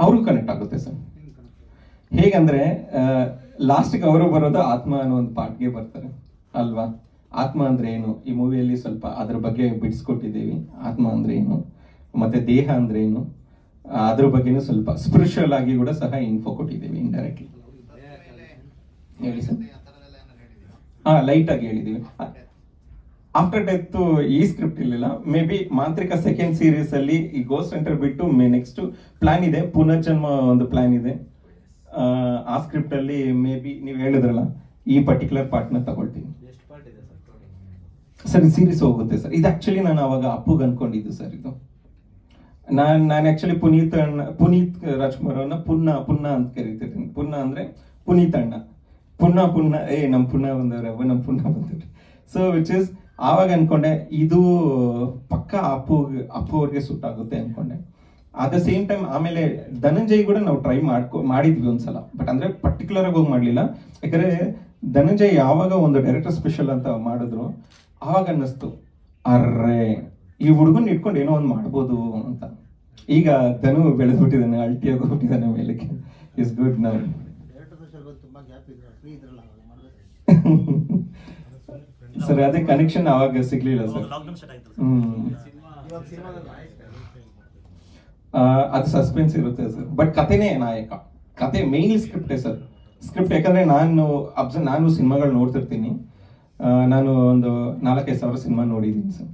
ಅವ್ರಿಗೂ ಕನೆಕ್ಟ್ ಆಗುತ್ತೆ ಸರ್. ಹೇಗಂದ್ರೆ ಲಾಸ್ಟ್ಗೆ ಅವರು ಬರೋದು ಆತ್ಮ ಅನ್ನೋ ಒಂದು ಪಾರ್ಟ್ಗೆ ಬರ್ತಾರೆ ಅಲ್ವಾ. ಆತ್ಮ ಅಂದ್ರೆ ಏನು, ಈ ಮೂವಿಯಲ್ಲಿ ಸ್ವಲ್ಪ ಅದ್ರ ಬಗ್ಗೆ ಬಿಡಿಸ್ಕೊಟ್ಟಿದ್ದೀವಿ. ಆತ್ಮ ಅಂದ್ರೆ ಏನು, ಮತ್ತೆ ದೇಹ ಅಂದ್ರೆ ಏನು, ಅದ್ರ ಬಗ್ಗೆನೂ ಸ್ವಲ್ಪ ಸ್ಪಿರಿಚುವಲ್ ಆಗಿ ಕೂಡ ಸಹ ಇನ್ಫೋ ಕೊಟ್ಟಿದ್ದೀವಿ ಇಂಡೈರೆಕ್ಟ್ಲಿ. ಹೇಳಿ ಸರ್. ಲೈಟ್ ಆಗಿ ಹೇಳಿದೀವಿ. ಆಫ್ಟರ್ ಡೆತ್ ಈ ಸ್ಕ್ರಿಪ್ಟ್ ಇರಲಿಲ್ಲ. ಮೇ ಬಿ ಮಾಂತ್ರಿಕ ಸೆಕೆಂಡ್ ಸೀರೀಸ್ ಅಲ್ಲಿ ಈ ಗೋಸ್ಟ್ ಸೆಂಟರ್ ಬಿಟ್ಟು ನೆಕ್ಸ್ಟ್ ಪ್ಲಾನ್ ಇದೆ, ಪುನರ್ಜನ್ಮ ಒಂದು ಪ್ಲಾನ್ ಇದೆ. ಆ ಸ್ಕ್ರಿಪ್ಟ್ ಅಲ್ಲಿ ಮೇ ಬಿ ನೀವು ಹೇಳಿದ್ರಲ್ಲ, ಈ ಪರ್ಟಿಕ್ಯುಲರ್ ಪಾರ್ಟ್ ನ ತಗೊಳ್ತೀನಿ ಸರ್. ಸೀರೀಸ್ ಹೋಗುತ್ತೆ ಸರ್. ಇದು ಆಕ್ಚುಲಿ ನಾನು ಅವಾಗ ಅಪ್ಪುಗ್ ಅನ್ಕೊಂಡಿದ್ದು ಸರ್. ಇದು ನಾನು ಆಕ್ಚುಲಿ ಪುನೀತ್ ರಾಜ್ಕುಮಾರ್ ಅವ್ರನ್ನ ಪುನ್ನ ಅಂತ ಕರಿತಿರ್ತೀನಿ. ಪುನ್ನ ಅಂದ್ರೆ ಪುನೀತ್ ಅಣ್ಣ, ಪುನ್ನ ನಮ್ ಪುನ್ನ ಬಂದವ್ರೆ, ನಮ್ ಪುನ್ನ ಬಂದವ್ರೆ. ಸೊ ವಿಚ್ ಇಸ್ ಆವಾಗ ಅನ್ಕೊಂಡೆ ಇದು ಪಕ್ಕ ಅಪ್ಪು ಅವ್ರಿಗೆ ಸೂಟ್ ಆಗುತ್ತೆ ಅನ್ಕೊಂಡೆ. ಅಟ್ ದ ಸೇಮ್ ಟೈಮ್ ಆಮೇಲೆ ಧನಂಜಯ್ ಕೂಡ ನಾವು ಟ್ರೈ ಮಾಡಿದ್ವಿ ಒಂದ್ಸಲ, ಬಟ್ ಅಂದ್ರೆ ಪರ್ಟಿಕ್ಯುಲರ್ ಆಗಿ ಹೋಗಿ ಮಾಡ್ಲಿಲ್ಲ. ಯಾಕಂದ್ರೆ ಧನಂಜಯ್ ಯಾವಾಗ ಒಂದು ಡೈರೆಕ್ಟರ್ ಸ್ಪೆಷಲ್ ಅಂತ ಮಾಡಿದ್ರು ಆವಾಗ ಅನ್ನಿಸ್ತು, ಅರ್ರೆ ಈ ಹುಡುಗನ್ ಇಟ್ಕೊಂಡು ಏನೋ ಒಂದು ಮಾಡ್ಬೋದು ಅಂತ. ಈಗ ಧನು ಬೆಳೆದ್ಬಿಟ್ಟಿದ್ದಾನೆ, ಅಲ್ಟಿಯಾಗಿ ಹೋಗ್ಬಿಟ್ಟಿದ್ದಾನೆ ಮೇಲಕ್ಕೆ. ಇಸ್ ಗುಡ್ ನಾವು. ಸರ್ ಅದೇ ಕನೆಕ್ಷನ್ ಅವಾಗ ಸಿಗ್ಲಿಲ್ಲ ಸರ್. ಅದು ಸಸ್ಪೆನ್ಸ್ ಇರುತ್ತೆ ಸರ್, ಬಟ್ ಕಥೆನೇ ನಾಯಕ. ಕತೆ ಮೇನ್ಲಿ ಸ್ಕ್ರಿಪ್ಟೇ ಸರ್. ಸ್ಕ್ರಿಪ್ಟ್ ಯಾಕಂದ್ರೆ ನಾನು ಸಿನಿಮಾಗಳು ನೋಡ್ತಿರ್ತೀನಿ. ನಾನು ಒಂದು 4,000-5,000 ಸಿನಿಮಾ ನೋಡಿದ್ದೀನಿ ಸರ್.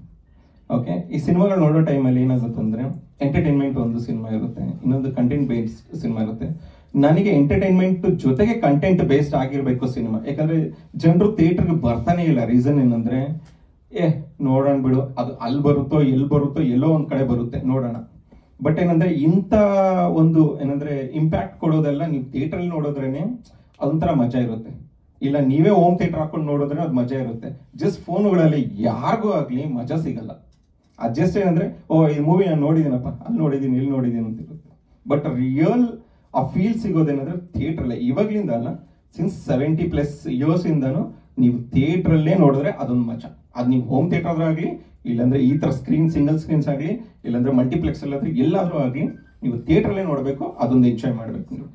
ಓಕೆ, ಈ ಸಿನಿಮಾಗಳು ನೋಡೋ ಟೈಮಲ್ಲಿ ಏನಾಗುತ್ತೆ ಅಂದ್ರೆ, ಎಂಟರ್ಟೈನ್ಮೆಂಟ್ ಒಂದು ಸಿನಿಮಾ ಇರುತ್ತೆ, ಇನ್ನೊಂದು ಕಂಟೆಂಟ್ ಬೇಸ್ಡ್ ಸಿನಿಮಾ ಇರುತ್ತೆ. ನನಗೆ ಎಂಟರ್ಟೈನ್ಮೆಂಟ್ ಜೊತೆಗೆ ಕಂಟೆಂಟ್ ಬೇಸ್ಡ್ ಆಗಿರ್ಬೇಕು ಸಿನಿಮಾ. ಯಾಕಂದ್ರೆ ಜನರು ಥಿಯೇಟರ್ಗೆ ಬರ್ತಾನೆ ಇಲ್ಲ. ರೀಸನ್ ಏನಂದ್ರೆ, ನೋಡೋಣ ಬಿಡು, ಅದು ಅಲ್ಲಿ ಬರುತ್ತೋ ಎಲ್ಲಿ ಬರುತ್ತೋ, ಎಲ್ಲೋ ಒಂದ್ ಕಡೆ ಬರುತ್ತೆ, ನೋಡೋಣ. ಬಟ್ ಏನಂದ್ರೆ ಇಂಥ ಒಂದು ಏನಂದ್ರೆ ಇಂಪ್ಯಾಕ್ಟ್ ಕೊಡೋದೆಲ್ಲ ನೀವು ಥಿಯೇಟರ್ ಅಲ್ಲಿ ನೋಡೋದ್ರೇನೆ ಅದೊಂಥರ ಮಜಾ ಇರುತ್ತೆ. ಇಲ್ಲ ನೀವೇ ಹೋಮ್ ಥಿಯೇಟರ್ ಹಾಕೊಂಡು ನೋಡಿದ್ರೆ ಅದು ಮಜಾ ಇರುತ್ತೆ. ಜಸ್ಟ್ ಫೋನ್ಗಳಲ್ಲಿ ಯಾರಿಗೂ ಆಗ್ಲಿ ಮಜಾ ಸಿಗಲ್ಲ. ಅದು ಜಸ್ಟ್ ಏನಂದ್ರೆ, ಈ ಮೂವಿ ನಾನು ನೋಡಿದ್ದೀನಪ್ಪ, ಅಲ್ಲಿ ನೋಡಿದ್ದೀನಿ, ಇಲ್ಲಿ ನೋಡಿದ್ದೀನಿ ಅಂತ ಇರುತ್ತೆ. ಬಟ್ ರಿಯಲ್ ಆ ಫೀಲ್ ಸಿಗೋದೇನಂದ್ರೆ ಥಿಯೇಟರ್ ಅಲ್ಲೇ. ಇವಾಗ್ಲಿಂದ ಅಲ್ಲ, ಸಿನ್ಸ್ 70+ ಇಯರ್ಸ್ ಇಂದಾನು ನೀವು ಥಿಯೇಟರ್ ಅಲ್ಲೇ ನೋಡಿದ್ರೆ ಅದೊಂದು ಮಜಾ. ಅದು ನೀವು ಹೋಮ್ ಥಿಯೇಟರ್ ಆಗ್ಲಿ, ಇಲ್ಲಾಂದ್ರೆ ಈ ತರ ಸಿಂಗಲ್ ಸ್ಕ್ರೀನ್ಸ್ ಆಗ್ಲಿ, ಇಲ್ಲಾಂದ್ರೆ ಮಲ್ಟಿಪ್ಲೆಕ್ಸ್ ಅಲ್ಲಾದ್ರೆ ಎಲ್ಲಾದ್ರೂ ಆಗ್ಲಿ, ನೀವು ಥಿಯೇಟರ್ ಅಲ್ಲೇ ನೋಡ್ಬೇಕು, ಅದೊಂದು ಎಂಜಾಯ್ ಮಾಡ್ಬೇಕು ನೀವು.